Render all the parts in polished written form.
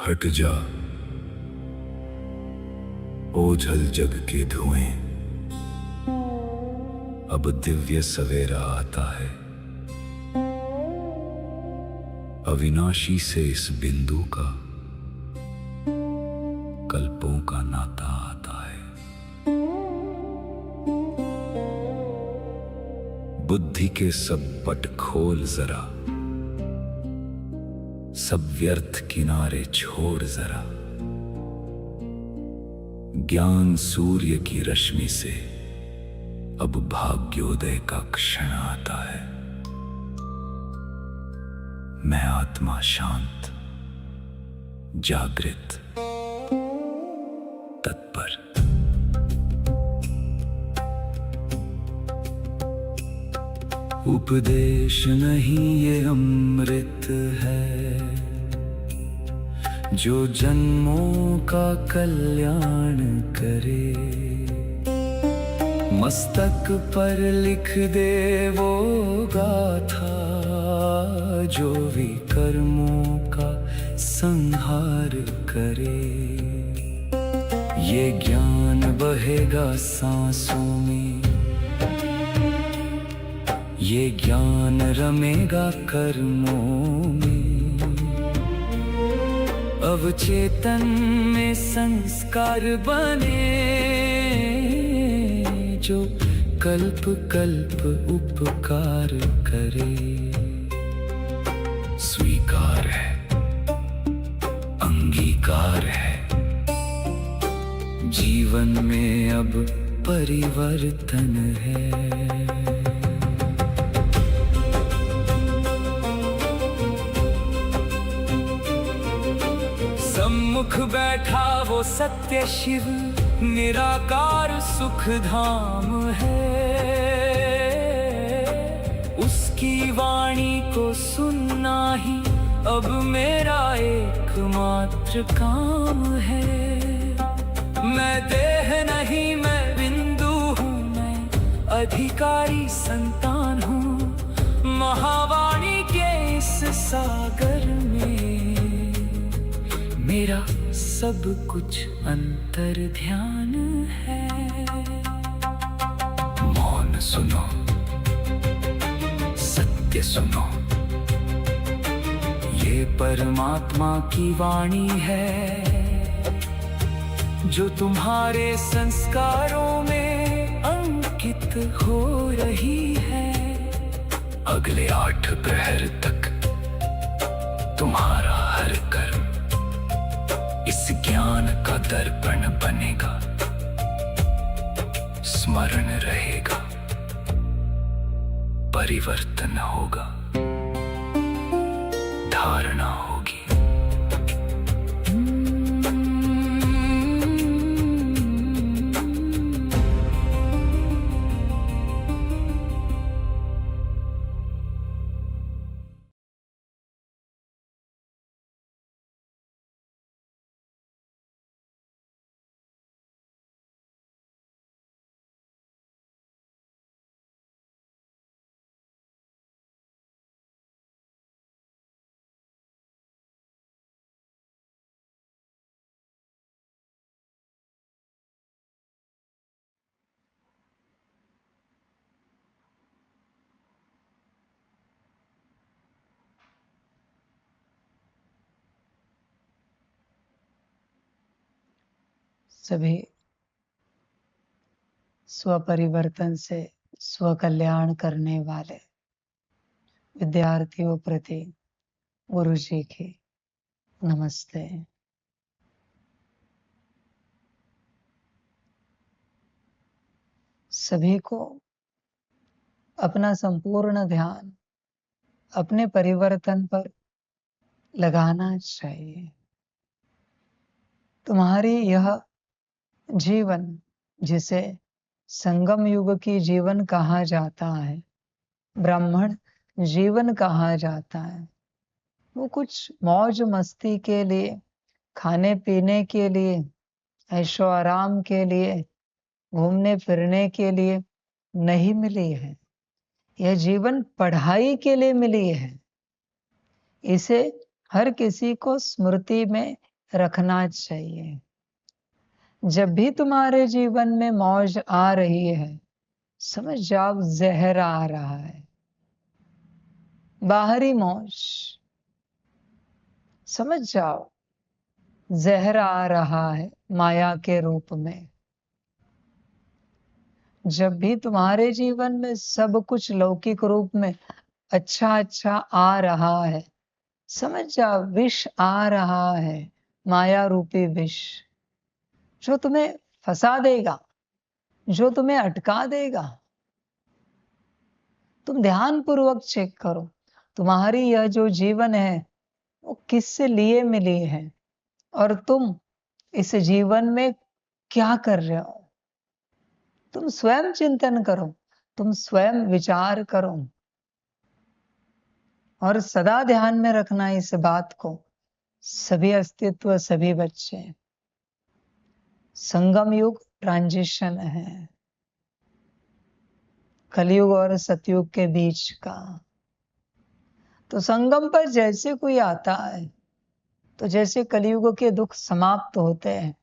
हट जा ओझल जग के धुएं, अब दिव्य सवेरा आता है। अविनाशी से इस बिंदु का कल्पों का नाता आता है। बुद्धि के सब पट खोल जरा, सब व्यर्थ किनारे छोड़ जरा। ज्ञान सूर्य की रश्मि से अब भाग्योदय का क्षण आता है। मैं आत्मा शांत, जागृत, तत्पर। उपदेश नहीं ये अमृत है, जो जन्मों का कल्याण करे। मस्तक पर लिख दे वो गाथा, जो विकर्मों का संहार करे। ये ज्ञान बहेगा सांसों में, ये ज्ञान रमेगा कर्मों में। अवचेतन में संस्कार बने, जो कल्प कल्प उपकार करे। स्वीकार है, अंगीकार है, जीवन में अब परिवर्तन है। सम्मुख बैठा वो सत्य शिव, निराकार सुख धाम है। उसकी वाणी को सुनना ही अब मेरा एकमात्र काम है। मैं देह नहीं, मैं बिंदु हूँ, मैं अधिकारी संतान हूँ। महावाणी के इस सागर में मेरा सब कुछ अंतर ध्यान है। मौन सुनो, सत्य सुनो, ये परमात्मा की वाणी है, जो तुम्हारे संस्कारों में अंकित हो रही है। अगले 8 प्रहर तक तुम्हारा हर कर्म इस ज्ञान का दर्पण बनेगा, स्मरण रहेगा, परिवर्तन होगा, धारणा होगी। सभी स्वपरिवर्तन से स्व कल्याण करने वाले विद्यार्थियों प्रति गुरु जी की नमस्ते। सभी को अपना संपूर्ण ध्यान अपने परिवर्तन पर लगाना चाहिए। तुम्हारी यह जीवन, जिसे संगम युग की जीवन कहा जाता है, ब्राह्मण जीवन कहा जाता है, वो कुछ मौज मस्ती के लिए, खाने पीने के लिए, ऐशो आराम के लिए, घूमने फिरने के लिए नहीं मिली है। यह जीवन पढ़ाई के लिए मिली है। इसे हर किसी को स्मृति में रखना चाहिए। जब भी तुम्हारे जीवन में मौज आ रही है, समझ जाओ जहर आ रहा है। बाहरी मौज, समझ जाओ जहर आ रहा है माया के रूप में। जब भी तुम्हारे जीवन में सब कुछ लौकिक रूप में अच्छा अच्छा आ रहा है, समझ जाओ विष आ रहा है, माया रूपी विष, जो तुम्हें फंसा देगा, जो तुम्हें अटका देगा। तुम ध्यान पूर्वक चेक करो, तुम्हारी यह जो जीवन है वो किस लिए मिली है, और तुम इस जीवन में क्या कर रहे हो। तुम स्वयं चिंतन करो, तुम स्वयं विचार करो, और सदा ध्यान में रखना इस बात को, सभी अस्तित्व, सभी बच्चे, संगम युग ट्रांजिशन है, कलयुग और सतयुग के बीच का। तो संगम पर जैसे कोई आता है, तो जैसे कलयुग के दुख समाप्त होते हैं,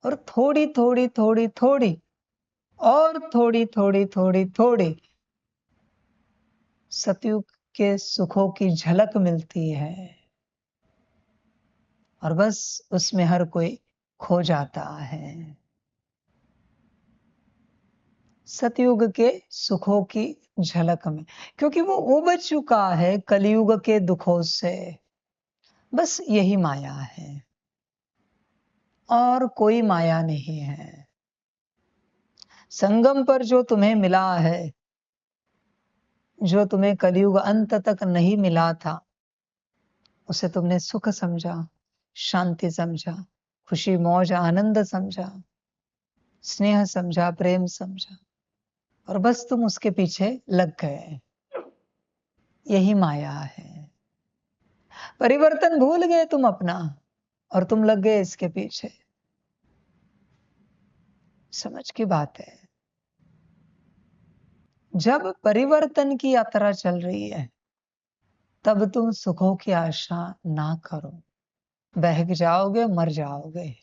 और थोड़ी थोड़ी थोड़ी थोड़ी और थोड़ी थोड़ी थोड़ी थोड़ी सतयुग के सुखों की झलक मिलती है, और बस उसमें हर कोई खो जाता है। सतयुग के सुखों की झलक में, क्योंकि वो उब चुका है कलयुग के दुखों से। बस यही माया है, और कोई माया नहीं है। संगम पर जो तुम्हें मिला है, जो तुम्हें कलयुग अंत तक नहीं मिला था, उसे तुमने सुख समझा, शांति समझा, खुशी मौज आनंद समझा, स्नेह समझा, प्रेम समझा, और बस तुम उसके पीछे लग गए। यही माया है। परिवर्तन भूल गए तुम अपना, और तुम लग गए इसके पीछे। समझ की बात है। जब परिवर्तन की यात्रा चल रही है, तब तुम सुखों की आशा ना करो, बहक जाओगे, मर जाओगे।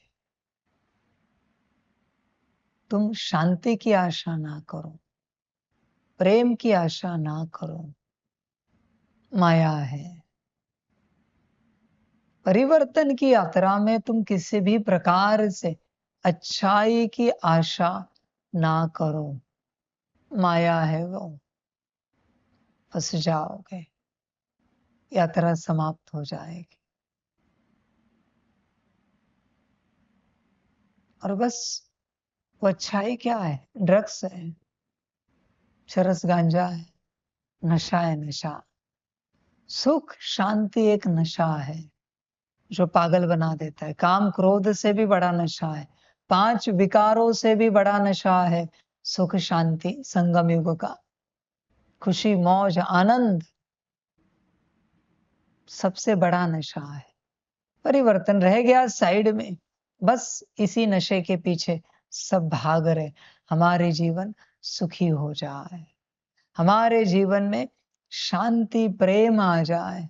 तुम शांति की आशा ना करो, प्रेम की आशा ना करो। माया है। परिवर्तन की यात्रा में तुम किसी भी प्रकार से अच्छाई की आशा ना करो। माया है वो, फंस जाओगे, यात्रा समाप्त हो जाएगी। और बस वो अच्छाई क्या है? ड्रग्स है, चरस गांजा है, नशा है, नशा। सुख शांति एक नशा है जो पागल बना देता है। काम क्रोध से भी बड़ा नशा है, 5 विकारों से भी बड़ा नशा है सुख शांति संगम युग का। खुशी मौज आनंद सबसे बड़ा नशा है। परिवर्तन रह गया साइड में, बस इसी नशे के पीछे सब भाग रहे। हमारे जीवन सुखी हो जाए, हमारे जीवन में शांति प्रेम आ जाए।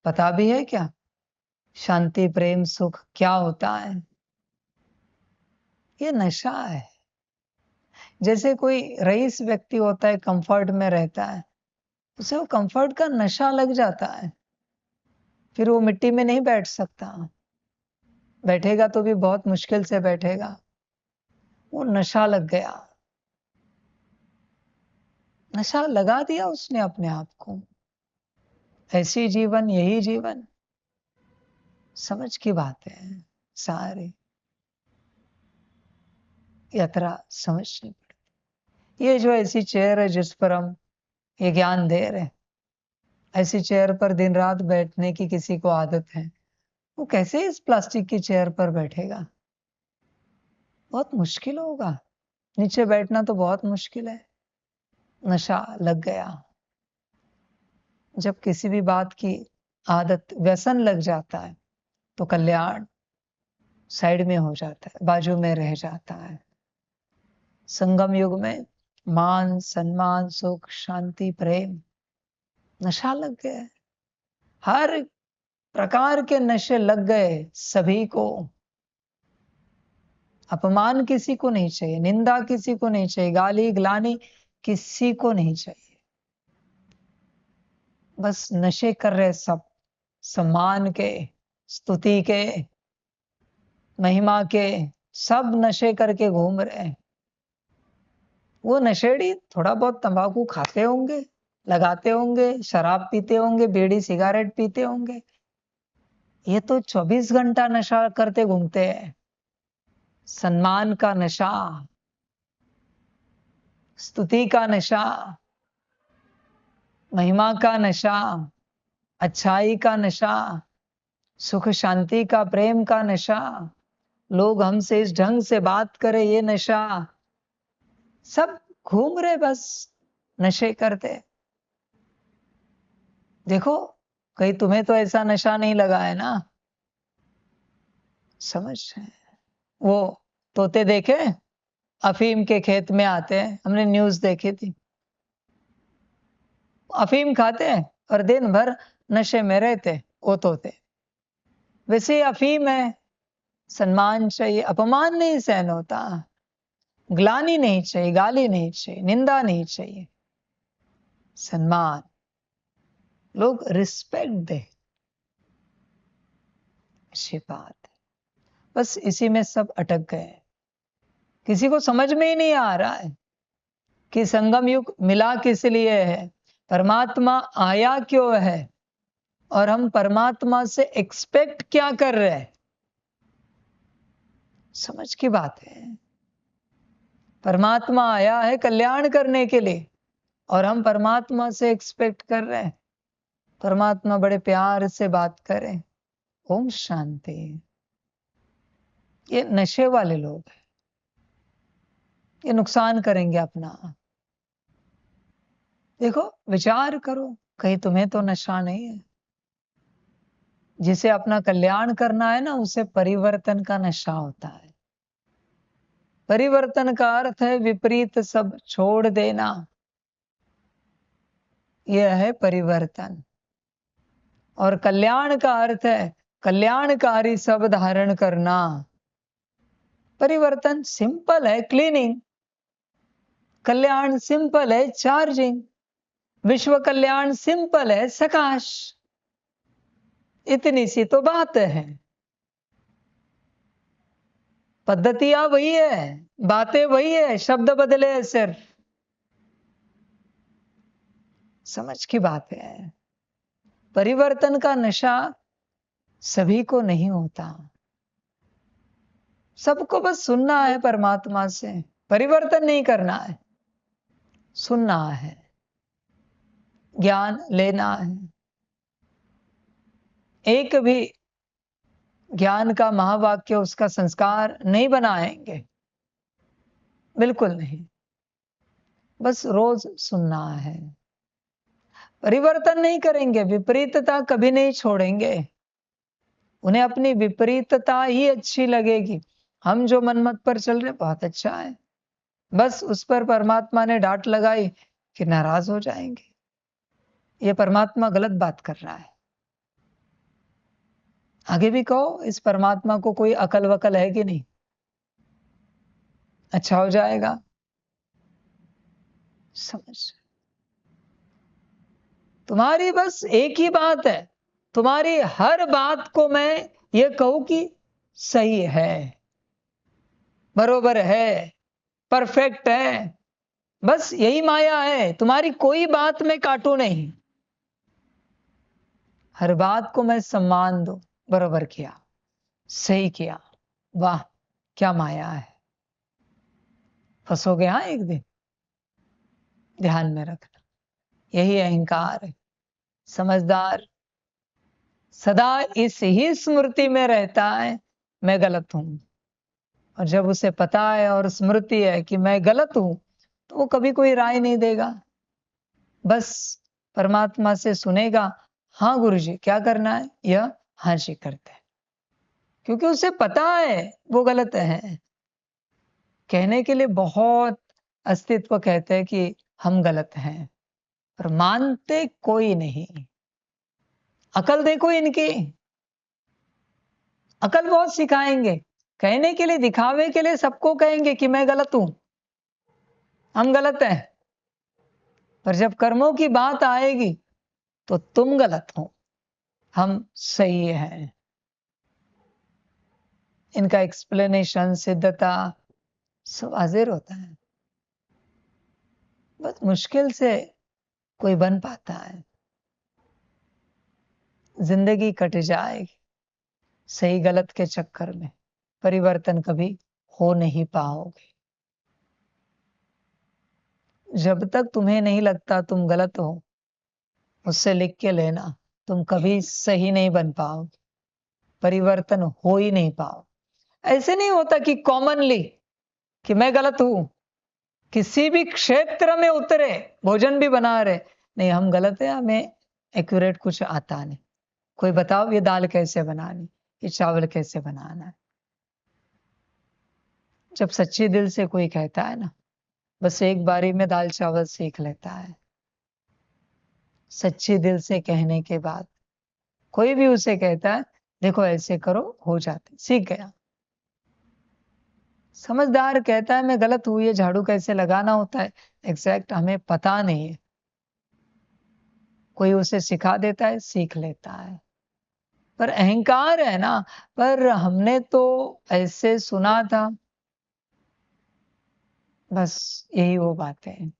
पता भी है क्या शांति प्रेम सुख क्या होता है? ये नशा है। जैसे कोई रईस व्यक्ति होता है, कंफर्ट में रहता है, उसे वो कंफर्ट का नशा लग जाता है, फिर वो मिट्टी में नहीं बैठ सकता। बैठेगा तो भी बहुत मुश्किल से बैठेगा, वो नशा लग गया। नशा लगा दिया उसने अपने आप को। ऐसी जीवन, यही जीवन। समझ की बात है। सारी यात्रा समझनी पड़ती। ये जो ऐसी चेयर है जिस पर हम ये ज्ञान दे रहे हैं, ऐसी चेयर पर दिन रात बैठने की किसी को आदत है, वो कैसे इस प्लास्टिक की चेयर पर बैठेगा? बहुत मुश्किल होगा। नीचे बैठना तो बहुत मुश्किल है। नशा लग गया। जब किसी भी बात की आदत, व्यसन लग जाता है, तो कल्याण साइड में हो जाता है, बाजू में रह जाता है। संगम युग में मान सम्मान सुख शांति प्रेम नशा लग गया है। हर प्रकार के नशे लग गए सभी को। अपमान किसी को नहीं चाहिए, निंदा किसी को नहीं चाहिए, गाली ग्लानि किसी को नहीं चाहिए। बस नशे कर रहे सब, सम्मान के, स्तुति के, महिमा के, सब नशे करके घूम रहे हैं। वो नशेड़ी थोड़ा बहुत तंबाकू खाते होंगे, लगाते होंगे, शराब पीते होंगे, बीड़ी सिगरेट पीते होंगे। ये तो 24 घंटा नशा करते घूमते हैं। सम्मान का नशा, स्तुति का नशा, महिमा का नशा, अच्छाई का नशा, सुख शांति का, प्रेम का नशा, लोग हमसे इस ढंग से बात करें, ये नशा। सब घूम रहे बस नशे करते। देखो, कहीं तुम्हें तो ऐसा नशा नहीं लगा है ना? समझ रहे हैं? वो तोते देखे अफीम के खेत में आते हैं, हमने न्यूज़ देखी थी। अफीम खाते हैं और दिन भर नशे में रहते वो तोते। वैसे ही अफीम है, सम्मान चाहिए, अपमान नहीं सहन होता, ग्लानि नहीं चाहिए, गाली नहीं चाहिए, निंदा नहीं चाहिए, सम्मान, लोग रिस्पेक्ट दे, अच्छी बात है। बस इसी में सब अटक गए। किसी को समझ में ही नहीं आ रहा है कि संगम युग मिला किस लिए है, परमात्मा आया क्यों है, और हम परमात्मा से एक्सपेक्ट क्या कर रहे हैं। समझ की बात है। परमात्मा आया है कल्याण करने के लिए, और हम परमात्मा से एक्सपेक्ट कर रहे हैं परमात्मा बड़े प्यार से बात करें। ओम शांति। ये नशे वाले लोग हैं, ये नुकसान करेंगे अपना। देखो, विचार करो, कहीं तुम्हें तो नशा नहीं है? जिसे अपना कल्याण करना है ना, उसे परिवर्तन का नशा होता है। परिवर्तन का अर्थ है विपरीत सब छोड़ देना, यह है परिवर्तन। और कल्याण का अर्थ है कल्याणकारी सब धारण करना। परिवर्तन सिंपल है, क्लीनिंग। कल्याण सिंपल है, चार्जिंग। विश्व कल्याण सिंपल है, सकाश। इतनी सी तो बात है। पद्धतियां वही है, बातें वही है, शब्द बदले हैं सिर्फ। समझ की बात है। परिवर्तन का नशा सभी को नहीं होता। सबको बस सुनना है परमात्मा से, परिवर्तन नहीं करना है, सुनना है, ज्ञान लेना है। एक भी ज्ञान का महावाक्य उसका संस्कार नहीं बनाएंगे, बिल्कुल नहीं। बस रोज सुनना है, परिवर्तन नहीं करेंगे, विपरीतता कभी नहीं छोड़ेंगे। उन्हें अपनी विपरीतता ही अच्छी लगेगी। हम जो मनमत पर चल रहे बहुत अच्छा है, बस उस पर परमात्मा ने डांट लगाई कि नाराज हो जाएंगे, ये परमात्मा गलत बात कर रहा है। आगे भी कहो, इस परमात्मा को कोई अकल वकल है कि नहीं? अच्छा हो जाएगा। समझ, तुम्हारी बस एक ही बात है, तुम्हारी हर बात को मैं ये कहूं कि सही है, बरोबर है, परफेक्ट है। बस यही माया है, तुम्हारी कोई बात में काटू नहीं। हर बात को मैं सम्मान दूं, बरोबर किया, सही किया, वाह क्या माया है। फंसोगे हाँ एक दिन, ध्यान में रखना। यही अहंकार है। समझदार सदा इस ही स्मृति में रहता है मैं गलत हूं, और जब उसे पता है और स्मृति है कि मैं गलत हूं, तो वो कभी कोई राय नहीं देगा। बस परमात्मा से सुनेगा, हाँ गुरुजी क्या करना है, यह हाँ जी करते हैं, क्योंकि उसे पता है वो गलत है। कहने के लिए बहुत अस्तित्व कहते हैं कि हम गलत हैं, पर मानते कोई नहीं। अकल देखो इनकी, अकल बहुत सिखाएंगे, कहने के लिए, दिखावे के लिए सबको कहेंगे कि मैं गलत हूं, हम गलत हैं। पर जब कर्मों की बात आएगी तो तुम गलत हो, हम सही हैं। इनका एक्सप्लेनेशन, सिद्धता सब हाजिर होता है। बहुत मुश्किल से कोई बन पाता है। जिंदगी कट जाएगी सही गलत के चक्कर में, परिवर्तन कभी हो नहीं पाओगे। जब तक तुम्हें नहीं लगता तुम गलत हो, मुझसे लिख के लेना, तुम कभी सही नहीं बन पाओगे, परिवर्तन हो ही नहीं पाओ। ऐसे नहीं होता कि कॉमनली कि मैं गलत हूं, किसी भी क्षेत्र में उतरे, भोजन भी बना रहे, नहीं हम गलत है, हमें एक्यूरेट कुछ आता नहीं। कोई बताओ ये दाल कैसे बनानी, ये चावल कैसे बनाना है। जब सच्चे दिल से कोई कहता है ना, बस एक बारी में दाल चावल सीख लेता है। सच्चे दिल से कहने के बाद कोई भी उसे कहता है देखो ऐसे करो, हो जाते, सीख गया। समझदार कहता है मैं गलत हूं, ये झाड़ू कैसे लगाना होता है एग्जैक्ट हमें पता नहीं है, कोई उसे सिखा देता है, सीख लेता है। पर अहंकार है ना, पर हमने तो ऐसे सुना था, बस यही वो बातें हैं।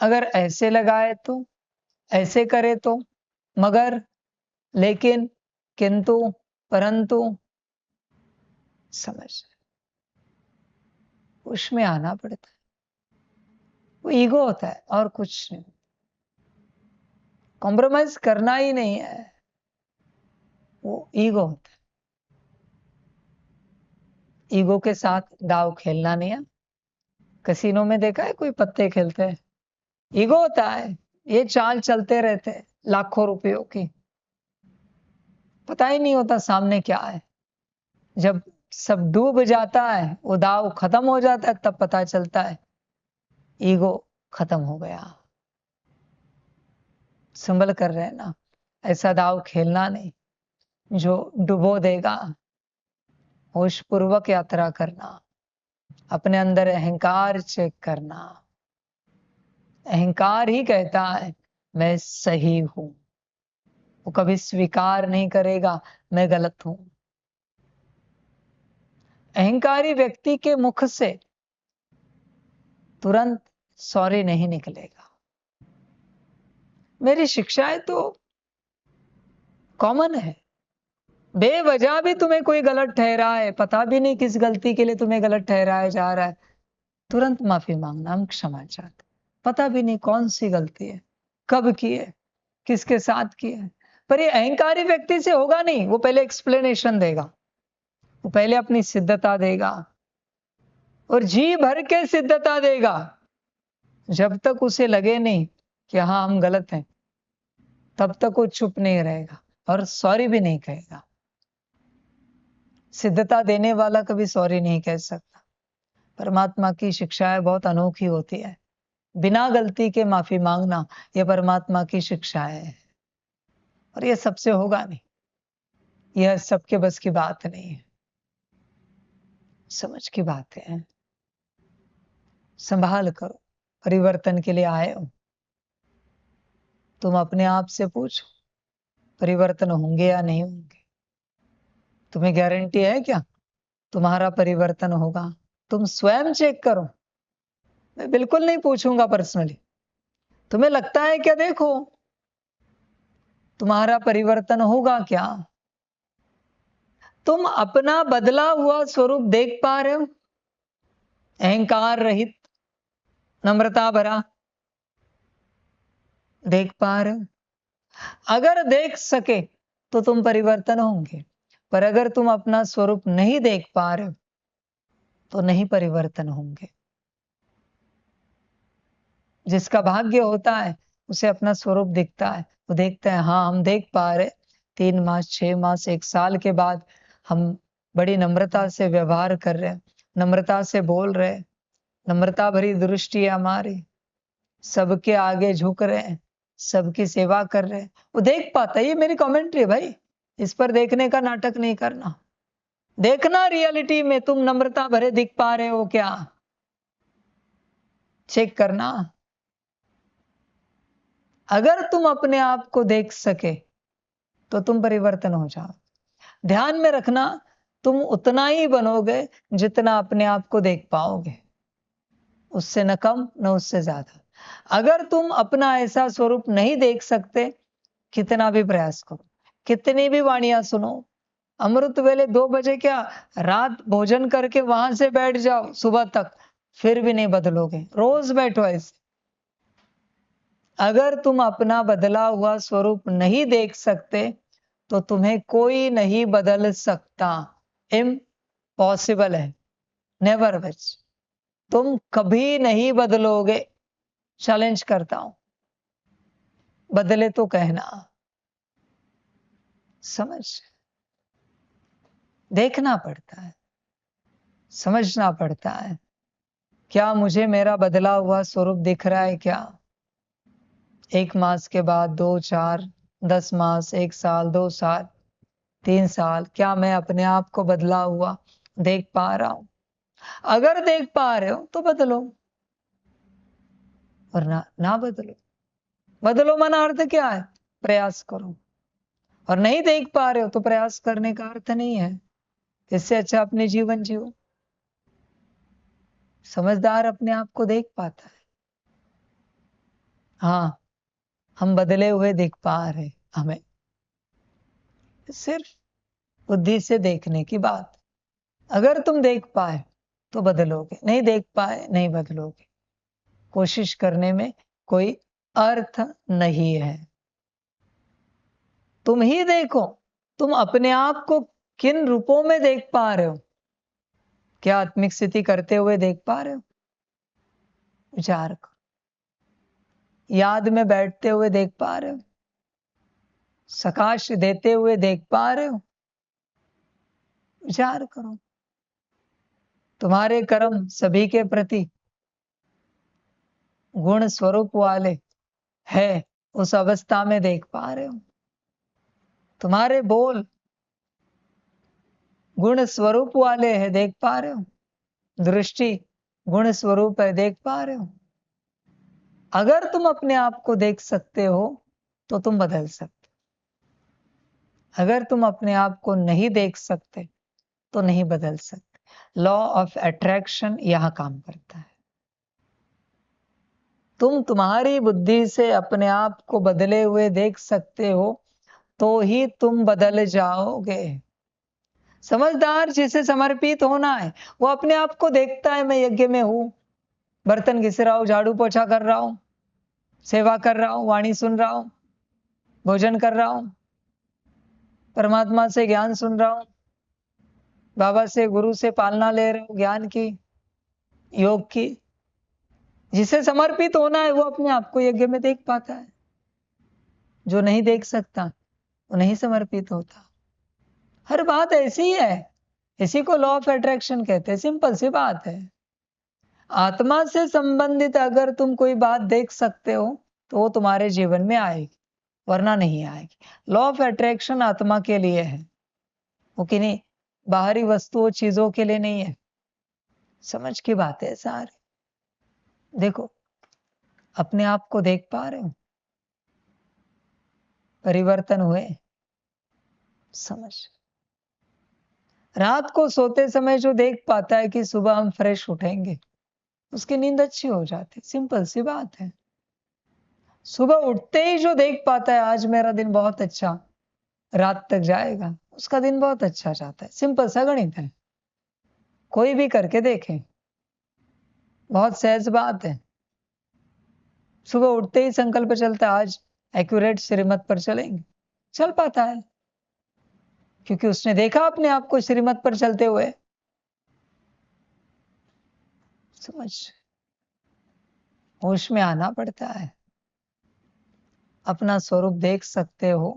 अगर ऐसे लगाए तो, ऐसे करे तो, मगर, लेकिन, किंतु, परंतु, समझ, उसमें आना पड़ता है। वो ईगो होता है और कुछ नहीं। कॉम्प्रोमाइज करना ही नहीं है, वो ईगो होता है। ईगो के साथ दाव खेलना नहीं है। कसिनो में देखा है कोई पत्ते खेलते हैं, ईगो होता है, ये चाल चलते रहते हैं लाखों रुपयों की, पता ही नहीं होता सामने क्या है। जब सब डूब जाता है, वो दाव खत्म हो जाता है, तब पता चलता है ईगो खत्म हो गया। संभल कर रहना, ऐसा दाव खेलना नहीं जो डुबो देगा। होशपूर्वक यात्रा करना, अपने अंदर अहंकार चेक करना। अहंकार ही कहता है मैं सही हूं, वो कभी स्वीकार नहीं करेगा मैं गलत हूं। अहंकारी व्यक्ति के मुख से तुरंत सॉरी नहीं निकलेगा। मेरी शिक्षाएं तो कॉमन है, बेवजह भी तुम्हें कोई गलत ठहराए, पता भी नहीं किस गलती के लिए तुम्हें गलत ठहराया जा रहा है, तुरंत माफी मांगना, हम क्षमा चाहते। पता भी नहीं कौन सी गलती है, कब की है, किसके साथ की है। पर ये अहंकारी व्यक्ति से होगा नहीं, वो पहले एक्सप्लेनेशन देगा, वो पहले अपनी सिद्धता देगा और जी भर के सिद्धता देगा। जब तक उसे लगे नहीं कि हाँ हम गलत हैं, तब तक वो चुप नहीं रहेगा और सॉरी भी नहीं कहेगा। सिद्धता देने वाला कभी सॉरी नहीं कह सकता। परमात्मा की शिक्षाएं बहुत अनोखी होती है। बिना गलती के माफी मांगना, यह परमात्मा की शिक्षाएं है और यह सबसे होगा नहीं, यह सबके बस की बात नहीं है, समझ की बात है। संभाल करो, परिवर्तन के लिए आए हो। तुम अपने आप से पूछो परिवर्तन होंगे या नहीं होंगे। तुम्हें गारंटी है क्या तुम्हारा परिवर्तन होगा? तुम स्वयं चेक करो, मैं बिल्कुल नहीं पूछूंगा पर्सनली। तुम्हें लगता है क्या, देखो तुम्हारा परिवर्तन होगा क्या? तुम अपना बदला हुआ स्वरूप देख पा रहे हो? अहंकार रहित, नम्रता भरा, देख पा रहे हो? अगर देख सके तो तुम परिवर्तन होंगे, पर अगर तुम अपना स्वरूप नहीं देख पा रहे हो तो नहीं परिवर्तन होंगे। जिसका भाग्य होता है उसे अपना स्वरूप दिखता है, वो देखता है हाँ हम देख पा रहे, 3 मास 6 मास 1 साल के बाद हम बड़ी नम्रता से व्यवहार कर रहे हैं, नम्रता से बोल रहे हैं, नम्रता भरी दृष्टि है हमारी, सबके आगे झुक रहे हैं, सबकी सेवा कर रहे हैं। वो देख पाता है, ये मेरी कमेंट्री है भाई, इस पर देखने का नाटक नहीं करना। देखना रियलिटी में तुम नम्रता भरे दिख पा रहे हो क्या, चेक करना। अगर तुम अपने आप को देख सके तो तुम परिवर्तन हो जाओ। ध्यान में रखना, तुम उतना ही बनोगे जितना अपने आप को देख पाओगे, उससे न कम न उससे ज्यादा। अगर तुम अपना ऐसा स्वरूप नहीं देख सकते, कितना भी प्रयास करो, कितनी भी वाणियां सुनो, अमृत वेले 2 बजे क्या, रात भोजन करके वहां से बैठ जाओ सुबह तक, फिर भी नहीं बदलोगे। रोज बैठो ऐसे। अगर तुम अपना बदला हुआ स्वरूप नहीं देख सकते तो तुम्हें कोई नहीं बदल सकता। इम्पॉसिबल है, नेवर विच। तुम कभी नहीं बदलोगे। चैलेंज करता हूं, बदले तो कहना। समझ, देखना पड़ता है, समझना पड़ता है। क्या मुझे मेरा बदला हुआ स्वरूप दिख रहा है क्या? 1 मास के बाद 2, 4, 10 मास, 1 साल, 2 साल, 3 साल, क्या मैं अपने आप को बदला हुआ देख पा रहा हूं? अगर देख पा रहे हो तो बदलो, वरना ना बदलो। बदलो माना अर्थ क्या है? प्रयास करो। और नहीं देख पा रहे हो तो प्रयास करने का अर्थ नहीं है। इससे अच्छा अपने जीवन जियो। समझदार अपने आप को देख पाता है। हाँ, हम बदले हुए दिख पा रहे, हमें सिर्फ बुद्धि से देखने की बात। अगर तुम देख पाए तो बदलोगे, नहीं देख पाए नहीं बदलोगे। कोशिश करने में कोई अर्थ नहीं है। तुम ही देखो, तुम अपने आप को किन रूपों में देख पा रहे हो? क्या आत्मिक स्थिति करते हुए देख पा रहे हो? विचार करो। याद में बैठते हुए देख पा रहे हो? सकाश देते हुए देख पा रहे हो? विचार करो। तुम्हारे कर्म सभी के प्रति गुण स्वरूप वाले है, उस अवस्था में देख पा रहे हो? तुम्हारे बोल गुण स्वरूप वाले हैं, देख पा रहे हो? दृष्टि गुण स्वरूप है, देख पा रहे हो? अगर तुम अपने आप को देख सकते हो तो तुम बदल सकते। अगर तुम अपने आप को नहीं देख सकते तो नहीं बदल सकते। लॉ ऑफ अट्रैक्शन यहां काम करता है। तुम तुम्हारी बुद्धि से अपने आप को बदले हुए देख सकते हो तो ही तुम बदल जाओगे। समझदार जिसे समर्पित होना है वो अपने आप को देखता है, मैं यज्ञ में हूं, बर्तन घिस रहा हूं, झाड़ू पोछा कर रहा हूं, सेवा कर रहा हूं, वाणी सुन रहा हूं, भोजन कर रहा हूं, परमात्मा से ज्ञान सुन रहा हूं, बाबा से गुरु से पालना ले रहा हूं, ज्ञान की, योग की। जिसे समर्पित होना है वो अपने आप को यज्ञ में देख पाता है। जो नहीं देख सकता वो नहीं समर्पित होता। हर बात ऐसी ही है। इसी को लॉ ऑफ अट्रैक्शन कहते हैं। सिंपल सी बात है। आत्मा से संबंधित अगर तुम कोई बात देख सकते हो तो वो तुम्हारे जीवन में आएगी, वरना नहीं आएगी। लॉ ऑफ अट्रैक्शन आत्मा के लिए है, वो किन्हीं बाहरी वस्तुओं चीजों के लिए नहीं है। समझ की बात है सारी। देखो, अपने आप को देख पा रहे हो? परिवर्तन हुए? समझ। रात को सोते समय जो देख पाता है कि सुबह हम फ्रेश उठेंगे, उसकी नींद अच्छी हो जाती। सिंपल सी बात है। सुबह उठते ही जो देख पाता है आज मेरा दिन बहुत अच्छा रात तक जाएगा, उसका दिन बहुत अच्छा जाता है। सिंपल सा गणित है, कोई भी करके देखे, बहुत सहज बात है। सुबह उठते ही संकल्प चलता है आज एक्यूरेट श्रीमत पर चलेंगे, चल पाता है क्योंकि उसने देखा अपने आप को श्रीमत पर चलते हुए। समझ, होश में आना पड़ता है। अपना स्वरूप देख सकते हो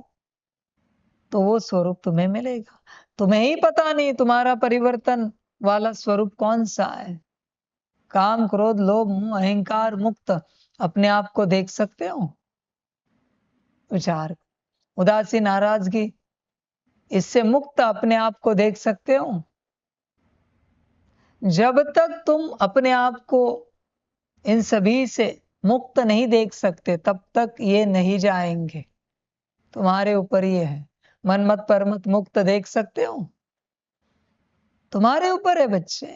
तो वो स्वरूप तुम्हें मिलेगा। तुम्हें ही पता नहीं तुम्हारा परिवर्तन वाला स्वरूप कौन सा है। काम क्रोध लोभ मोह अहंकार मुक्त अपने आप को देख सकते हो? विचार। उदासी नाराजगी, इससे मुक्त अपने आप को देख सकते हो? जब तक तुम अपने आप को इन सभी से मुक्त नहीं देख सकते तब तक ये नहीं जाएंगे। तुम्हारे ऊपर ये है। मनमत परमत मुक्त देख सकते हो, तुम्हारे ऊपर है बच्चे।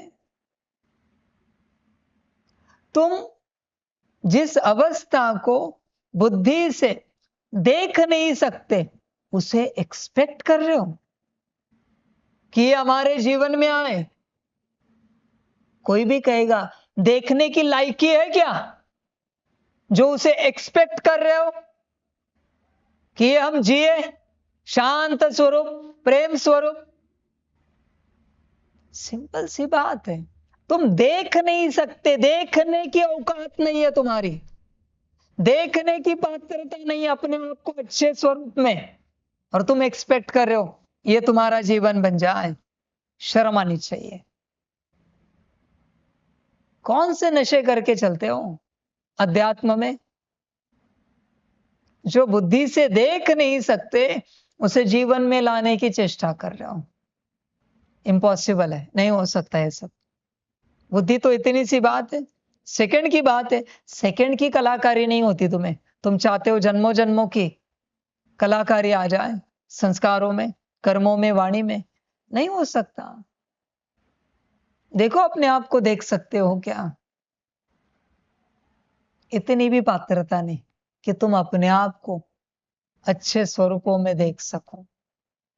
तुम जिस अवस्था को बुद्धि से देख नहीं सकते उसे एक्सपेक्ट कर रहे हो कि ये हमारे जीवन में आए। कोई भी कहेगा देखने की लायकी है क्या, जो उसे एक्सपेक्ट कर रहे हो कि ये हम जिए शांत स्वरूप प्रेम स्वरूप। सिंपल सी बात है, तुम देख नहीं सकते, देखने की औकात नहीं है तुम्हारी, देखने की पात्रता नहीं है अपने आप को अच्छे स्वरूप में, और तुम एक्सपेक्ट कर रहे हो ये तुम्हारा जीवन बन जाए। शर्म आनी चाहिए। कौन से नशे करके चलते हो अध्यात्म में? जो बुद्धि से देख नहीं सकते उसे जीवन में लाने की चेष्टा कर रहे हो। इम्पॉसिबल है, नहीं हो सकता है सब। बुद्धि तो इतनी सी बात है, सेकंड की बात है। सेकंड की कलाकारी नहीं होती तुम्हें। तुम चाहते हो जन्मों जन्मों की कलाकारी आ जाए, संस्कारों में, कर्मों में, वाणी में। नहीं हो सकता। देखो अपने आप को देख सकते हो क्या? इतनी भी पात्रता नहीं कि तुम अपने आप को अच्छे स्वरूपों में देख सको,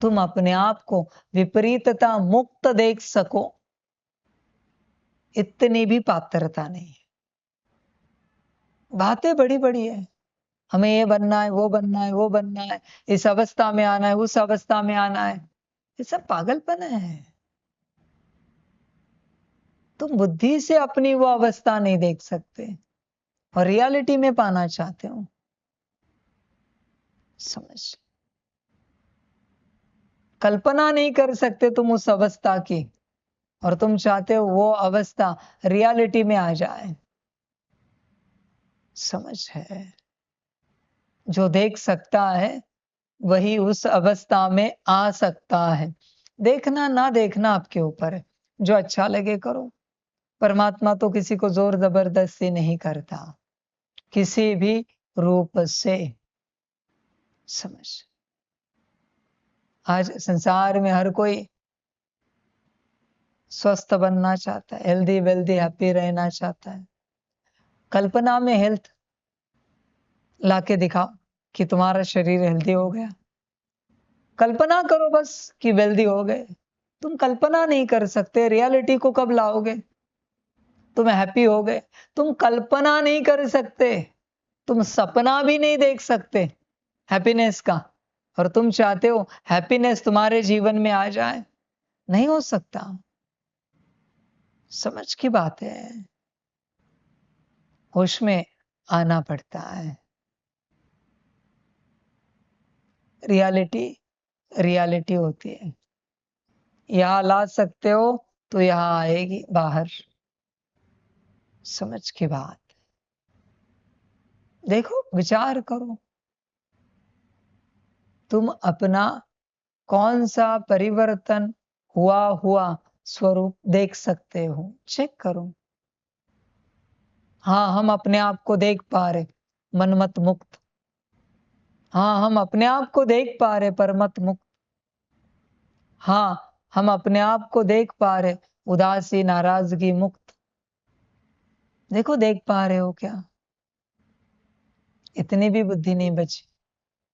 तुम अपने आप को विपरीतता मुक्त देख सको। इतनी भी पात्रता नहीं है। बातें बड़ी बड़ी है, हमें ये बनना है, वो बनना है, वो बनना है, इस अवस्था में आना है, उस अवस्था में आना है। ये सब पागलपन है। तुम बुद्धि से अपनी वो अवस्था नहीं देख सकते और रियलिटी में पाना चाहते हो। समझ, कल्पना नहीं कर सकते तुम उस अवस्था की, और तुम चाहते हो वो अवस्था रियलिटी में आ जाए। समझ है? जो देख सकता है वही उस अवस्था में आ सकता है। देखना ना देखना आपके ऊपर है, जो अच्छा लगे करो। परमात्मा तो किसी को जोर जबरदस्ती नहीं करता, किसी भी रूप से। समझ, आज संसार में हर कोई स्वस्थ बनना चाहता है, हेल्दी वेल्दी हैप्पी रहना चाहता है। कल्पना में हेल्थ लाके दिखाओ कि तुम्हारा शरीर हेल्दी हो गया। कल्पना करो बस कि वेल्दी हो गए। तुम कल्पना नहीं कर सकते, रियलिटी को कब लाओगे? तुम हैप्पी हो गए, तुम कल्पना नहीं कर सकते, तुम सपना भी नहीं देख सकते हैप्पीनेस का, और तुम चाहते हो हैप्पीनेस तुम्हारे जीवन में आ जाए। नहीं हो सकता। समझ की बात है, होश में आना पड़ता है। रियलिटी रियलिटी होती है। यहां ला सकते हो तो यहां आएगी बाहर। समझ की बात। देखो, विचार करो, तुम अपना कौन सा परिवर्तन हुआ हुआ स्वरूप देख सकते हो? चेक करो। हाँ, हम अपने आप को देख पा रहे मनमत मुक्त। हाँ, हम अपने आप को देख पा रहे परमत मुक्त। हाँ, हम अपने आप को देख पा रहे उदासी नाराजगी मुक्त। देखो, देख पा रहे हो क्या? इतनी भी बुद्धि नहीं बची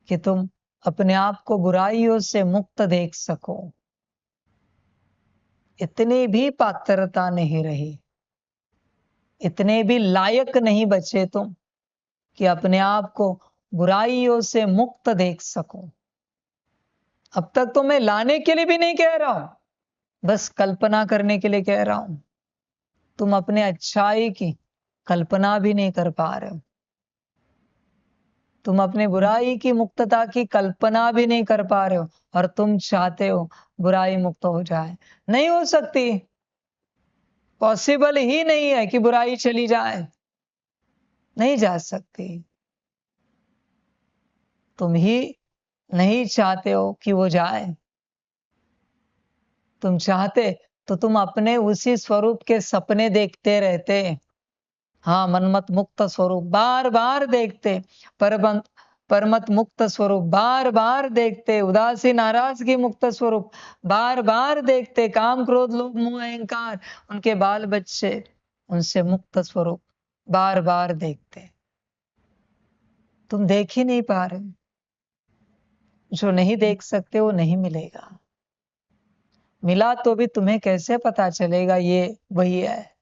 कि तुम अपने आप को बुराइयों से मुक्त देख सको। इतनी भी पात्रता नहीं रही, इतने भी लायक नहीं बचे तुम कि अपने आप को बुराइयों से मुक्त देख सको। अब तक तो मैं लाने के लिए भी नहीं कह रहा हूं, बस कल्पना करने के लिए कह रहा हूं। तुम अपने अच्छाई की कल्पना भी नहीं कर पा रहे हो, तुम अपने बुराई की मुक्तता की कल्पना भी नहीं कर पा रहे हो, और तुम चाहते हो बुराई मुक्त हो जाए। नहीं हो सकती, पॉसिबल ही नहीं है कि बुराई चली जाए, नहीं जा सकती। तुम ही नहीं चाहते हो कि वो जाए, तुम चाहते तो तुम अपने उसी स्वरूप के सपने देखते रहते। हाँ, मनमत मुक्त स्वरूप बार बार देखते, परमत मुक्त स्वरूप बार बार देखते, उदासी नाराजगी मुक्त स्वरूप बार बार देखते, काम क्रोध लोभ मोह अहंकार उनके बाल बच्चे उनसे मुक्त स्वरूप बार बार देखते। तुम देख ही नहीं पा रहे। जो नहीं देख सकते वो नहीं मिलेगा। मिला तो भी तुम्हें कैसे पता चलेगा ये वही है?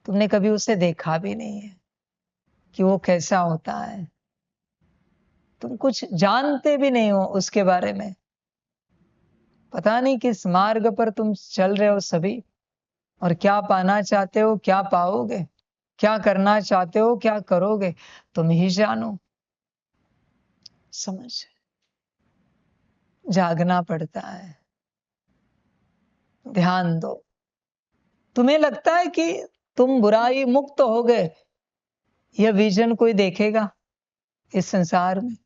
तुमने कभी उसे देखा भी नहीं है कि वो कैसा होता है। तुम कुछ जानते भी नहीं हो उसके बारे में। पता नहीं किस मार्ग पर तुम चल रहे हो सभी, और क्या पाना चाहते हो, क्या पाओगे, क्या करना चाहते हो, क्या करोगे, तुम ही जानो। समझ, जागना पड़ता है। ध्यान दो। तुम्हें लगता है कि तुम बुराई मुक्त हो गए, यह विजन कोई देखेगा इस संसार में,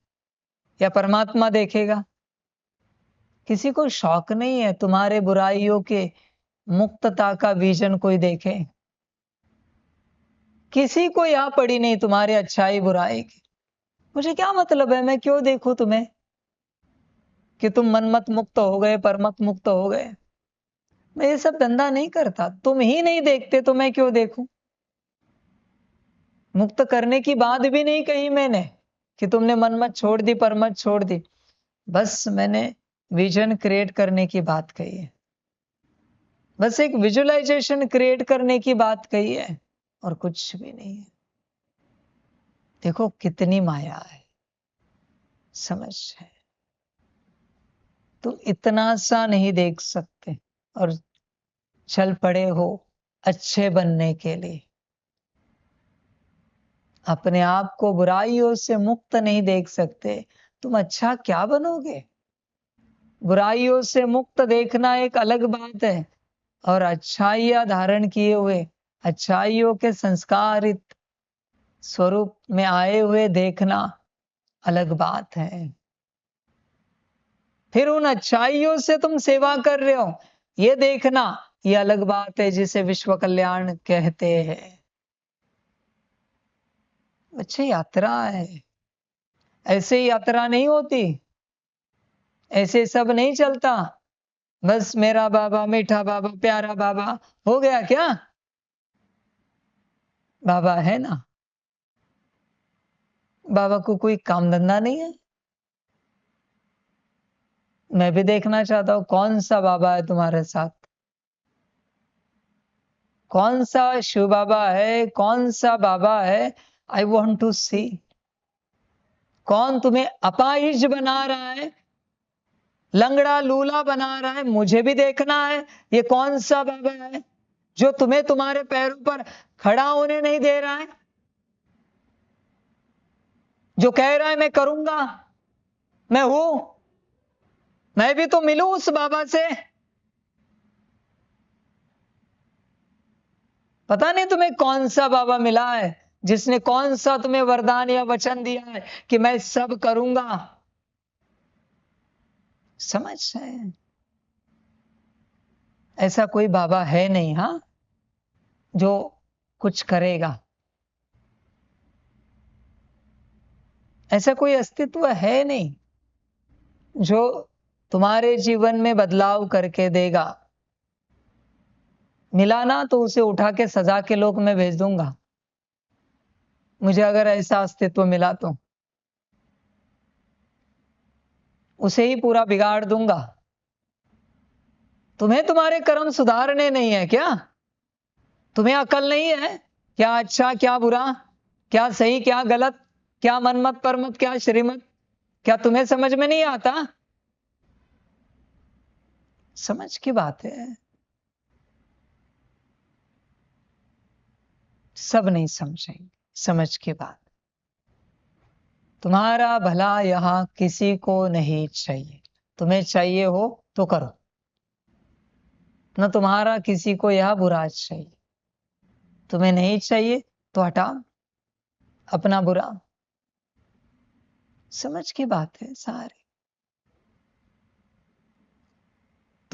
या परमात्मा देखेगा? किसी को शौक नहीं है तुम्हारे बुराइयों के मुक्तता का विजन कोई देखे। किसी को यह पड़ी नहीं तुम्हारे अच्छाई बुराई की। मुझे क्या मतलब है, मैं क्यों देखूं तुम्हें कि तुम मनमत मुक्त हो गए, परमत मुक्त हो गए? मैं ये सब धंधा नहीं करता। तुम ही नहीं देखते तो मैं क्यों देखूं? मुक्त करने की बात भी नहीं कही मैंने कि तुमने मनमत छोड़ दी, परमत छोड़ दी। बस मैंने विजन क्रिएट करने की बात कही है। बस एक विजुअलाइजेशन क्रिएट करने की बात कही है, और कुछ भी नहीं है। देखो कितनी माया है, समझ है। तुम इतना सा नहीं देख सकते और चल पड़े हो अच्छे बनने के लिए। अपने आप को बुराइयों से मुक्त नहीं देख सकते, तुम अच्छा क्या बनोगे? बुराइयों से मुक्त देखना एक अलग बात है, और अच्छाइयां धारण किए हुए, अच्छाइयों के संस्कारित स्वरूप में आए हुए देखना अलग बात है। फिर उन अच्छाइयों से तुम सेवा कर रहे हो, ये देखना, ये अलग बात है, जिसे विश्व कल्याण कहते हैं। अच्छी यात्रा है, ऐसे यात्रा नहीं होती, ऐसे सब नहीं चलता। बस मेरा बाबा, मीठा बाबा, प्यारा बाबा हो गया क्या? बाबा है ना, बाबा को कोई काम धंधा नहीं है। मैं भी देखना चाहता हूं कौन सा बाबा है तुम्हारे साथ, कौन सा शिव बाबा है, कौन सा बाबा है। आई वॉन्ट टू सी। कौन तुम्हें अपाहिज बना रहा है, लंगड़ा लूला बना रहा है, मुझे भी देखना है। ये कौन सा बाबा है जो तुम्हें तुम्हारे पैरों पर खड़ा होने नहीं दे रहा है, जो कह रहा है मैं करूंगा, मैं हूं, मैं भी तो मिलूं उस बाबा से। पता नहीं तुम्हें कौन सा बाबा मिला है जिसने कौन सा तुम्हें वरदान या वचन दिया है कि मैं सब करूंगा। समझ रहे हैं? ऐसा कोई बाबा है नहीं, हाँ, जो कुछ करेगा। ऐसा कोई अस्तित्व है नहीं जो तुम्हारे जीवन में बदलाव करके देगा। मिला ना तो उसे उठा के सजा के लोक में भेज दूंगा। मुझे अगर ऐसा अस्तित्व मिला तो उसे ही पूरा बिगाड़ दूंगा। तुम्हें तुम्हारे कर्म सुधारने नहीं है क्या? तुम्हें अकल नहीं है क्या अच्छा क्या बुरा, क्या सही क्या गलत, क्या मनमत परमत क्या श्रीमत? क्या तुम्हें समझ में नहीं आता? समझ की बात है। सब नहीं समझेंगे समझ की बात। तुम्हारा भला यहां किसी को नहीं चाहिए। तुम्हें चाहिए हो तो करो, न तुम्हारा किसी को यह बुरा चाहिए। तुम्हें नहीं चाहिए तो हटाओ अपना बुरा। समझ की बात है सारी।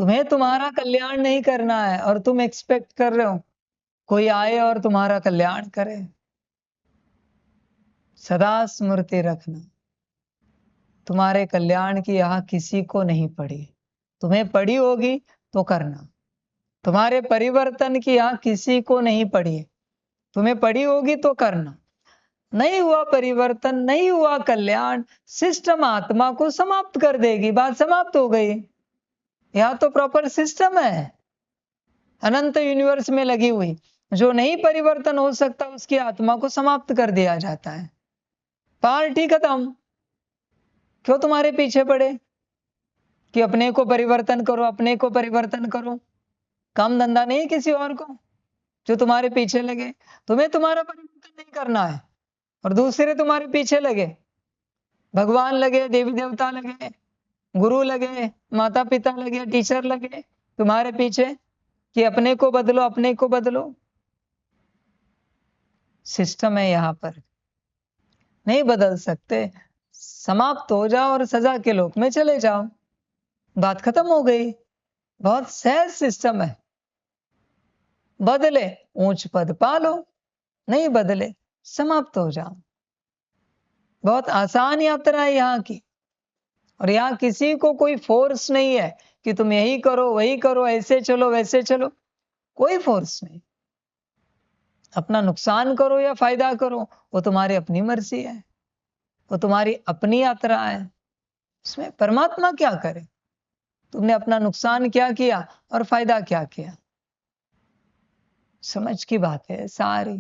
तुम्हें तुम्हारा कल्याण नहीं करना है और तुम एक्सपेक्ट कर रहे हो कोई आए और तुम्हारा कल्याण करे। सदा स्मृति रखना, तुम्हारे कल्याण की यह किसी को नहीं पड़ी, तुम्हें पड़ी होगी तो करना। तुम्हारे परिवर्तन की यह किसी को नहीं पड़ी है, तुम्हें पड़ी होगी तो करना। नहीं हुआ परिवर्तन, नहीं हुआ कल्याण, सिस्टम आत्मा को समाप्त कर देगी, बात समाप्त हो गई। यह तो प्रॉपर सिस्टम है, अनंत यूनिवर्स में लगी हुई। जो नहीं परिवर्तन हो सकता उसकी आत्मा को समाप्त कर दिया जाता है। पार्टी खत्म। क्यों तुम्हारे पीछे पड़े कि अपने को परिवर्तन करो, अपने को परिवर्तन करो? काम धंधा नहीं किसी और को जो तुम्हारे पीछे लगे। तुम्हें तुम्हारा परिवर्तन नहीं करना है और दूसरे तुम्हारे पीछे लगे, भगवान लगे, देवी देवता लगे, गुरु लगे, माता पिता लगे, टीचर लगे तुम्हारे पीछे कि अपने को बदलो, अपने को बदलो। सिस्टम है यहां पर, नहीं बदल सकते। समाप्त हो जाओ और सजा के लोक में चले जाओ, बात खत्म हो गई। बहुत सहज सिस्टम है। बदले ऊंच पद पालो, नहीं बदले समाप्त हो जाओ। बहुत आसान यात्रा है यहाँ की। और यहाँ किसी को कोई फोर्स नहीं है कि तुम यही करो, वही करो, ऐसे चलो, वैसे चलो, कोई फोर्स नहीं। अपना नुकसान करो या फायदा करो, वो तुम्हारी अपनी मर्जी है, वो तुम्हारी अपनी यात्रा है। उसमें परमात्मा क्या करे? तुमने अपना नुकसान क्या किया और फायदा क्या किया? समझ की बात है सारी,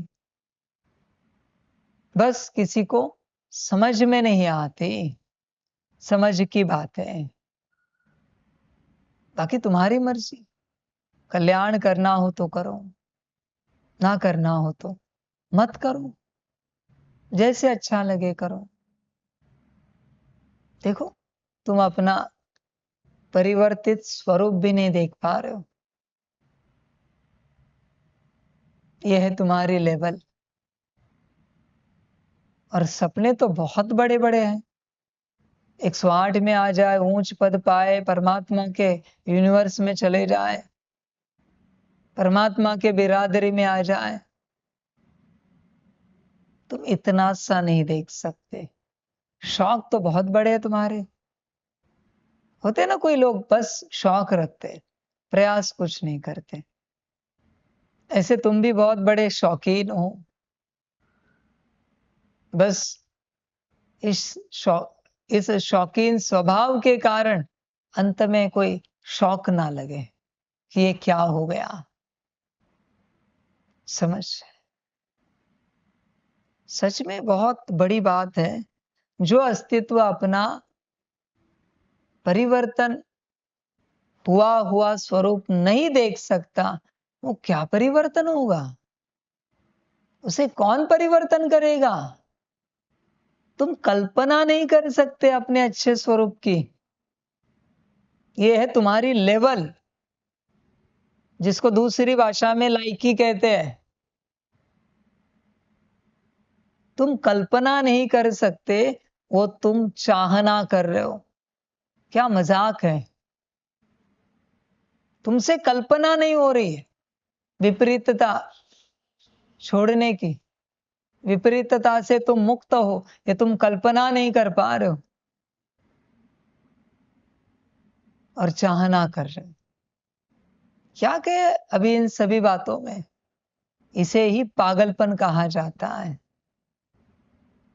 बस किसी को समझ में नहीं आती। समझ की बात है, बाकी तुम्हारी मर्जी। कल्याण करना हो तो करो, ना करना हो तो मत करो, जैसे अच्छा लगे करो। देखो, तुम अपना परिवर्तित स्वरूप भी नहीं देख पा रहे हो। यह है तुम्हारी लेवल। और सपने तो बहुत बड़े बड़े हैं। 108 में आ जाए, ऊंच पद पाए, परमात्मा के यूनिवर्स में चले जाए, परमात्मा के बिरादरी में आ जाए। तुम इतना सा नहीं देख सकते। शौक तो बहुत बड़े हैं तुम्हारे। होते ना कोई लोग बस शौक रखते, प्रयास कुछ नहीं करते। ऐसे तुम भी बहुत बड़े शौकीन हो, बस इस शौकीन स्वभाव के कारण अंत में कोई शौक ना लगे कि ये क्या हो गया। समझ, सच में बहुत बड़ी बात है। जो अस्तित्व अपना परिवर्तन हुआ हुआ स्वरूप नहीं देख सकता, वो क्या परिवर्तन होगा? उसे कौन परिवर्तन करेगा? तुम कल्पना नहीं कर सकते अपने अच्छे स्वरूप की। ये है तुम्हारी लेवल, जिसको दूसरी भाषा में लाइकी कहते हैं। तुम कल्पना नहीं कर सकते, वो तुम चाहना कर रहे हो। क्या मजाक है? तुमसे कल्पना नहीं हो रही है विपरीतता छोड़ने की। विपरीतता से तुम मुक्त हो, ये तुम कल्पना नहीं कर पा रहे हो और चाहना कर रहे हो। क्या कहे अभी इन सभी बातों में? इसे ही पागलपन कहा जाता है।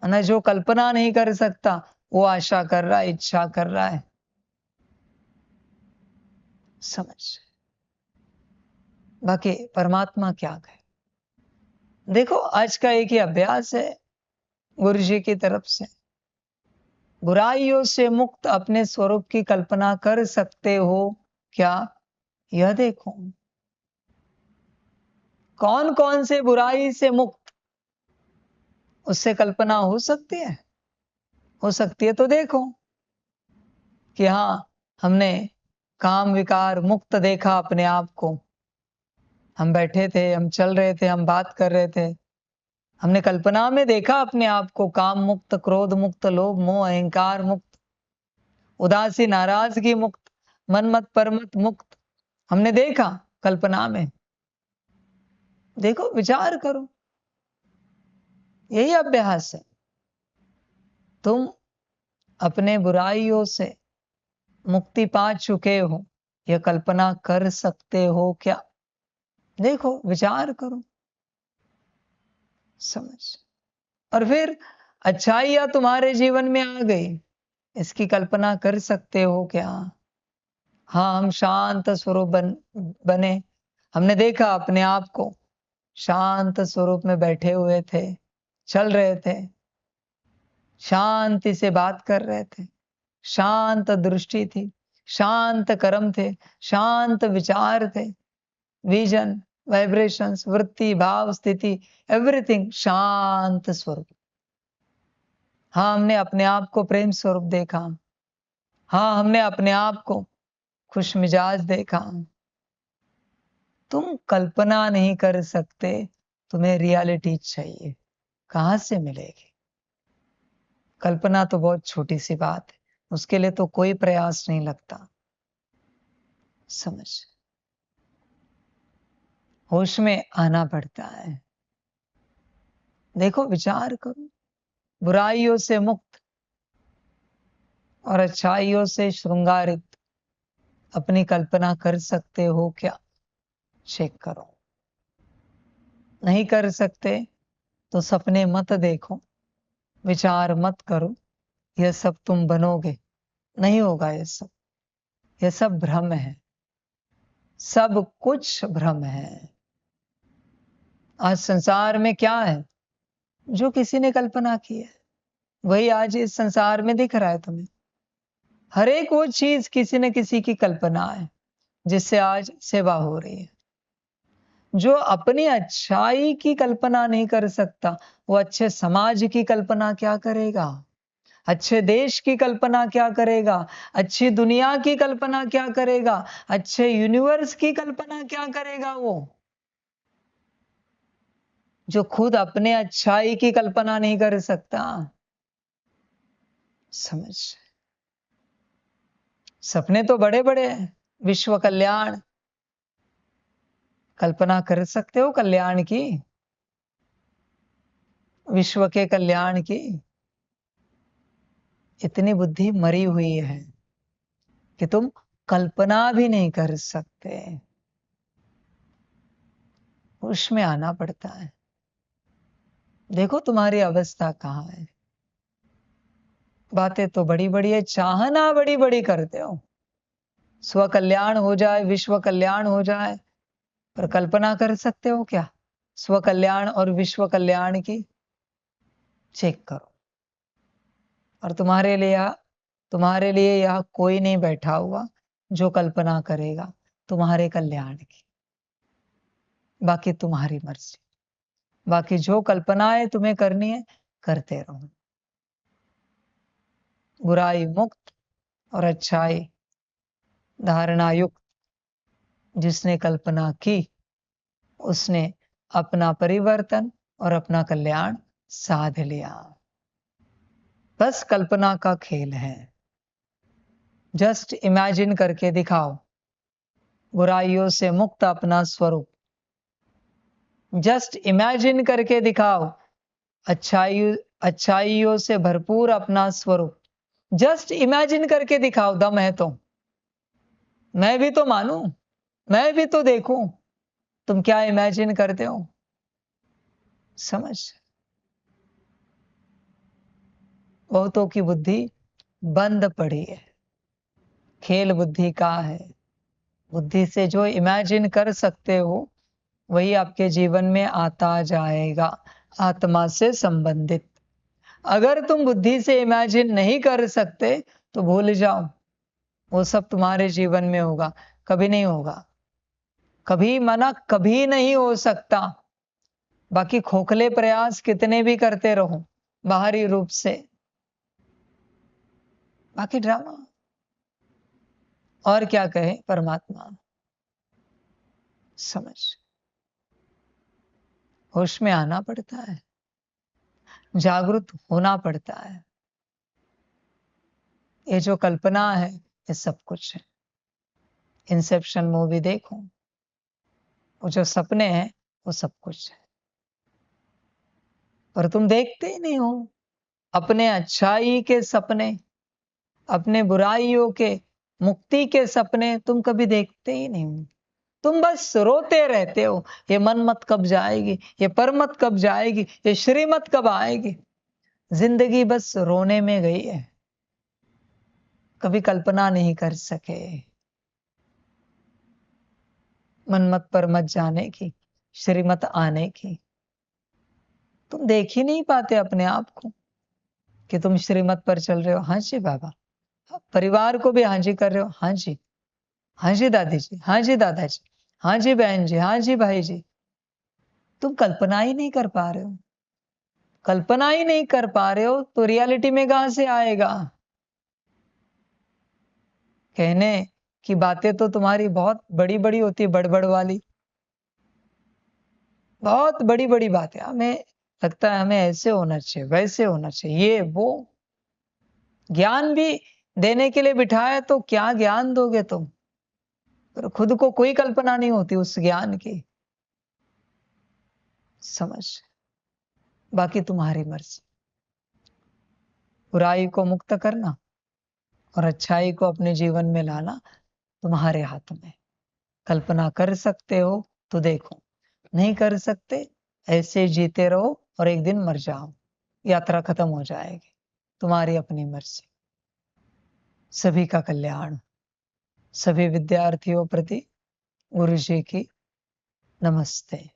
ना जो कल्पना नहीं कर सकता वो आशा कर रहा है, इच्छा कर रहा है। समझ, बाकी परमात्मा क्या कहे? देखो, आज का एक ही अभ्यास है गुरु जी की तरफ से। बुराइयों से मुक्त अपने स्वरूप की कल्पना कर सकते हो क्या? यह देखो, कौन कौन से बुराई से मुक्त, उससे कल्पना हो सकती है? हो सकती है तो देखो कि हाँ, हमने काम विकार मुक्त देखा अपने आप को। हम बैठे थे, हम चल रहे थे, हम बात कर रहे थे, हमने कल्पना में देखा अपने आप को काम मुक्त, क्रोध मुक्त, लोभ मोह अहंकार मुक्त, उदासी नाराजगी मुक्त, मनमत परमत मुक्त, हमने देखा कल्पना में, देखो विचार करो, यही अभ्यास है। तुम अपने बुराइयों से मुक्ति पा चुके हो, यह कल्पना कर सकते हो क्या? देखो विचार करो, समझ। और फिर अच्छाइयां तुम्हारे जीवन में आ गई, इसकी कल्पना कर सकते हो क्या? हाँ, हम शांत स्वरूप बने। हमने देखा अपने आप को शांत स्वरूप में बैठे हुए थे, चल रहे थे, शांति से बात कर रहे थे, शांत दृष्टि थी, शांत कर्म थे, शांत विचार थे, विजन, वाइब्रेशंस, वृत्ति, भाव, स्थिति, एवरीथिंग शांत स्वरूप। हाँ, हमने अपने आप को प्रेम स्वरूप देखा। हाँ, हमने अपने आप को खुश मिजाज देखा। तुम कल्पना नहीं कर सकते, तुम्हें रियलिटी चाहिए। कहां से मिलेगी? कल्पना तो बहुत छोटी सी बात है, उसके लिए तो कोई प्रयास नहीं लगता। समझ, होश में आना पड़ता है। देखो विचार करो, बुराइयों से मुक्त और अच्छाइयों से श्रृंगारित अपनी कल्पना कर सकते हो क्या? चेक करो। नहीं कर सकते तो सपने मत देखो, विचार मत करो, यह सब तुम बनोगे, नहीं होगा। यह सब भ्रम है, सब कुछ भ्रम है। आज संसार में क्या है? जो किसी ने कल्पना की है, वही आज इस संसार में दिख रहा है तुम्हें। हर एक वो चीज किसी न किसी की कल्पना है, जिससे आज सेवा हो रही है। जो अपनी अच्छाई की कल्पना नहीं कर सकता, वो अच्छे समाज की कल्पना क्या करेगा? अच्छे देश की कल्पना क्या करेगा? अच्छी दुनिया की कल्पना क्या करेगा? अच्छे यूनिवर्स की कल्पना क्या करेगा? वो जो खुद अपने अच्छाई की कल्पना नहीं कर सकता। समझ, सपने तो बड़े बड़े हैं, विश्व कल्याण। कल्पना कर सकते हो कल्याण की, विश्व के कल्याण की? इतनी बुद्धि मरी हुई है कि तुम कल्पना भी नहीं कर सकते। उसमें आना पड़ता है। देखो तुम्हारी अवस्था कहाँ है। बातें तो बड़ी बड़ी है, चाहना बड़ी बड़ी करते हो, स्व कल्याण हो जाए, विश्व कल्याण हो जाए, पर कल्पना कर सकते हो क्या स्व कल्याण और विश्व कल्याण की? चेक करो। और तुम्हारे लिए यह कोई नहीं बैठा हुआ जो कल्पना करेगा तुम्हारे कल्याण की। बाकी तुम्हारी मर्जी, बाकी जो कल्पनाएं तुम्हें करनी है करते रहो। बुराई मुक्त और अच्छाई धारणा युक्त जिसने कल्पना की, उसने अपना परिवर्तन और अपना कल्याण साध लिया। बस कल्पना का खेल है। जस्ट इमेजिन करके दिखाओ बुराइयों से मुक्त अपना स्वरूप। जस्ट इमेजिन करके दिखाओ अच्छाइयों से भरपूर अपना स्वरूप। जस्ट इमेजिन करके दिखाओ, दम है तो। मैं भी तो मानूं, मैं भी तो देखूं तुम क्या इमेजिन करते हो। समझ, बहुतों की बुद्धि बंद पड़ी है। खेल बुद्धि का है। बुद्धि से जो इमेजिन कर सकते हो वही आपके जीवन में आता जाएगा, आत्मा से संबंधित। अगर तुम बुद्धि से इमेजिन नहीं कर सकते तो भूल जाओ, वो सब तुम्हारे जीवन में होगा, कभी नहीं होगा। कभी मना कभी नहीं हो सकता। बाकी खोखले प्रयास कितने भी करते रहो बाहरी रूप से, बाकी ड्रामा। और क्या कहे परमात्मा। समझ, होश में आना पड़ता है, जागरूक होना पड़ता है। ये जो कल्पना है ये सब कुछ है। इंसेप्शन मूवी देखो, वो जो सपने हैं वो सब कुछ है, पर तुम देखते ही नहीं हो। अपने अच्छाई के सपने, अपने बुराइयों के मुक्ति के सपने तुम कभी देखते ही नहीं हो। तुम बस रोते रहते हो, ये मनमत कब जाएगी, ये परमत कब जाएगी, ये श्रीमत कब आएगी। जिंदगी बस रोने में गई है, कभी कल्पना नहीं कर सके मनमत परमत जाने की, श्रीमत आने की। तुम देख ही नहीं पाते अपने आप को कि तुम श्रीमत पर चल रहे हो। हाँ जी बाबा, परिवार को भी हाँ जी कर रहे हो। हाँ जी, हाँ जी दादी जी, हाँ जी दादाजी, हाँ जी बहन जी, हाँ जी भाई जी। तुम कल्पना ही नहीं कर पा रहे हो, कल्पना ही नहीं कर पा रहे हो तो रियलिटी में कहां से आएगा। कहने की बातें तो तुम्हारी बहुत बड़ी बड़ी होती है, बड़बड़ वाली, बहुत बड़ी बड़ी बातें। हमें लगता है हमें ऐसे होना चाहिए, वैसे होना चाहिए, ये वो। ज्ञान भी देने के लिए बिठाया तो क्या ज्ञान दोगे तुम, पर खुद को कोई कल्पना नहीं होती उस ज्ञान की। समझ, बाकी तुम्हारी मर्जी। बुराई को मुक्त करना और अच्छाई को अपने जीवन में लाना तुम्हारे हाथ में। कल्पना कर सकते हो तो देखो, नहीं कर सकते ऐसे जीते रहो और एक दिन मर जाओ, यात्रा खत्म हो जाएगी। तुम्हारी अपनी मर्जी। सभी का कल्याण। सभी विद्यार्थियों प्रति गुरु जी की नमस्ते।